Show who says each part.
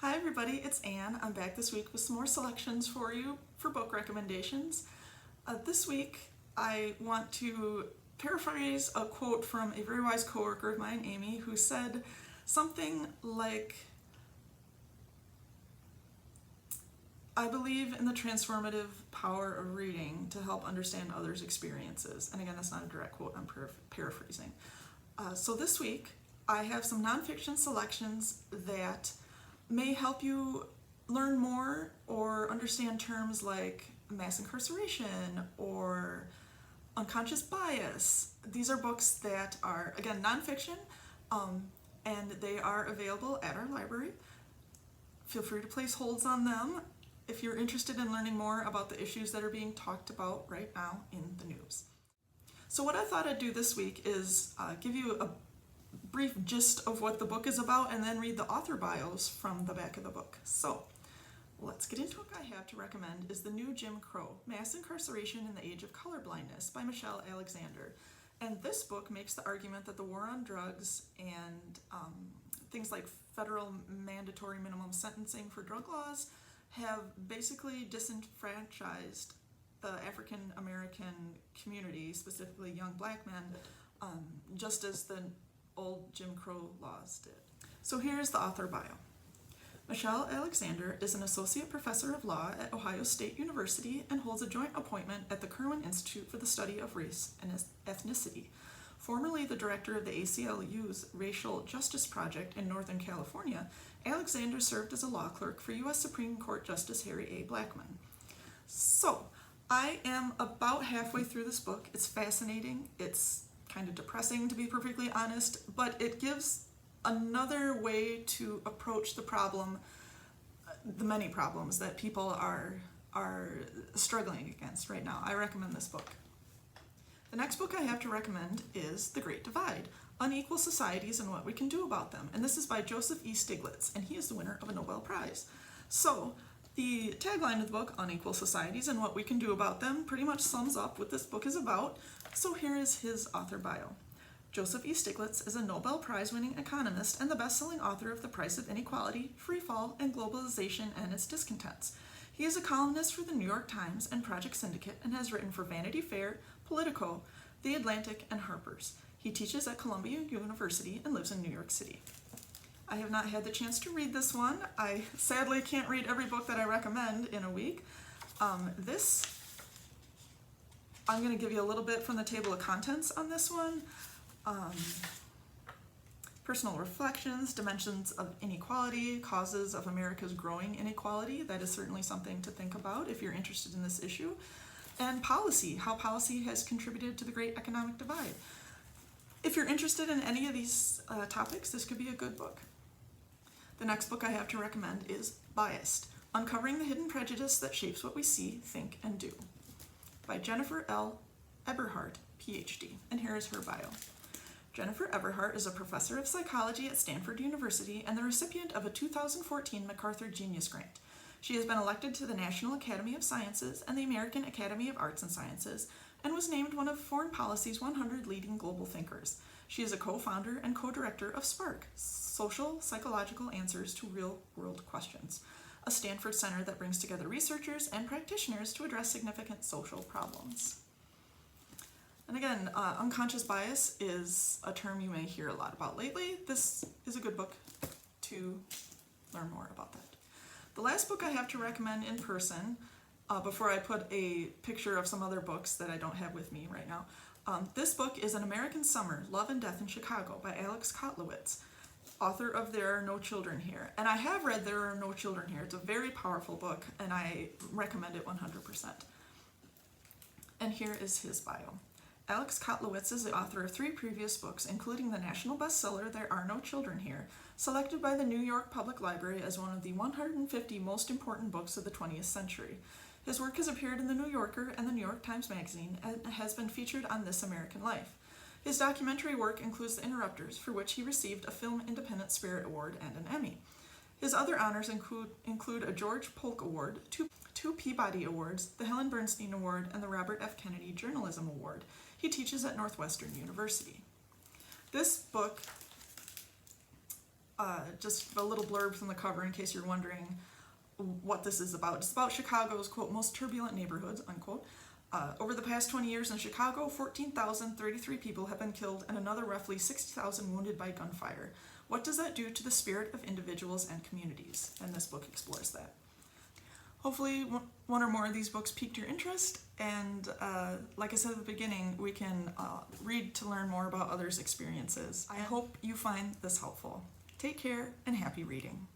Speaker 1: Hi everybody, it's Ann. I'm back this week with some more selections for you for book recommendations. This week I want to paraphrase a quote from a very wise coworker of mine, Amy, who said something like, I believe in the transformative power of reading to help understand others' experiences. And again, that's not a direct quote, I'm paraphrasing. So this week I have some nonfiction selections that may help you learn more or understand terms like mass incarceration or unconscious bias. These are books that are, again, nonfiction, and they are available at our library. Feel free to place holds on them if you're interested in learning more about the issues that are being talked about right now in the news. So what I thought I'd do this week is give you a brief gist of what the book is about and then read the author bios from the back of the book. So let's get into it. What I have to recommend is The New Jim Crow, Mass Incarceration in the Age of Colorblindness by Michelle Alexander. And this book makes the argument that the war on drugs and things like federal mandatory minimum sentencing for drug laws have basically disenfranchised the African American community, specifically young black men, just as the old Jim Crow laws did. So here's the author bio. Michelle Alexander is an associate professor of law at Ohio State University and holds a joint appointment at the Kirwan Institute for the Study of Race and Ethnicity. Formerly the director of the ACLU's Racial Justice Project in Northern California, Alexander served as a law clerk for U.S. Supreme Court Justice Harry A. Blackmun. So I am about halfway through this book. It's fascinating. It's kind of depressing, to be perfectly honest, but it gives another way to approach the problem, the many problems that people are struggling against right now. I recommend this book. The next book I have to recommend is The Great Divide, Unequal Societies and What We Can Do About Them. And this is by Joseph E Stiglitz, and he is the winner of a Nobel Prize. So the tagline of the book, Unequal Societies and What We Can Do About Them, pretty much sums up what this book is about. So here is his author bio. Joseph E. Stiglitz is a Nobel Prize-winning economist and the best-selling author of The Price of Inequality, Free Fall, and Globalization and Its Discontents. He is a columnist for the New York Times and Project Syndicate and has written for Vanity Fair, Politico, The Atlantic, and Harper's. He teaches at Columbia University and lives in New York City. I have not had the chance to read this one. I sadly can't read every book that I recommend in a week. I'm going to give you a little bit from the table of contents on this one. Personal reflections, dimensions of inequality, causes of America's growing inequality. That is certainly something to think about if you're interested in this issue. And policy, how policy has contributed to the great economic divide. If you're interested in any of these topics, this could be a good book. The next book I have to recommend is Biased, Uncovering the Hidden Prejudice That Shapes What We See, Think, and Do, by Jennifer L. Everhart, PhD. And here is her bio. Jennifer Everhart is a professor of psychology at Stanford University and the recipient of a 2014 MacArthur Genius Grant. She has been elected to the National Academy of Sciences and the American Academy of Arts and Sciences and was named one of Foreign Policy's 100 Leading Global Thinkers. She is a co-founder and co-director of SPARK, Social Psychological Answers to Real-World Questions, a Stanford center that brings together researchers and practitioners to address significant social problems. And again, unconscious bias is a term you may hear a lot about lately. This is a good book to learn more about that. The last book I have to recommend in person, before I put a picture of some other books that I don't have with me right now, this book is An American Summer, Love and Death in Chicago by Alex Kotlowitz, author of There Are No Children Here. And I have read There Are No Children Here. It's a very powerful book, and I recommend it 100%. And here is his bio. Alex Kotlowitz is the author of 3 previous books, including the national bestseller There Are No Children Here, selected by the New York Public Library as one of the 150 most important books of the 20th century. His work has appeared in the New Yorker and the New York Times Magazine and has been featured on This American Life. His documentary work includes The Interrupters, for which he received a Film Independent Spirit Award and an Emmy. His other honors include a George Polk Award, two Peabody Awards, the Helen Bernstein Award, and the Robert F. Kennedy Journalism Award. He teaches at Northwestern University. This book just a little blurb from the cover in case you're wondering what this is about. It's about Chicago's, quote, most turbulent neighborhoods, unquote. Over the past 20 years in Chicago, 14,033 people have been killed and another roughly 60,000 wounded by gunfire. What does that do to the spirit of individuals and communities? And this book explores that. Hopefully one or more of these books piqued your interest, and like I said at the beginning, we can read to learn more about others' experiences. I hope you find this helpful. Take care and happy reading.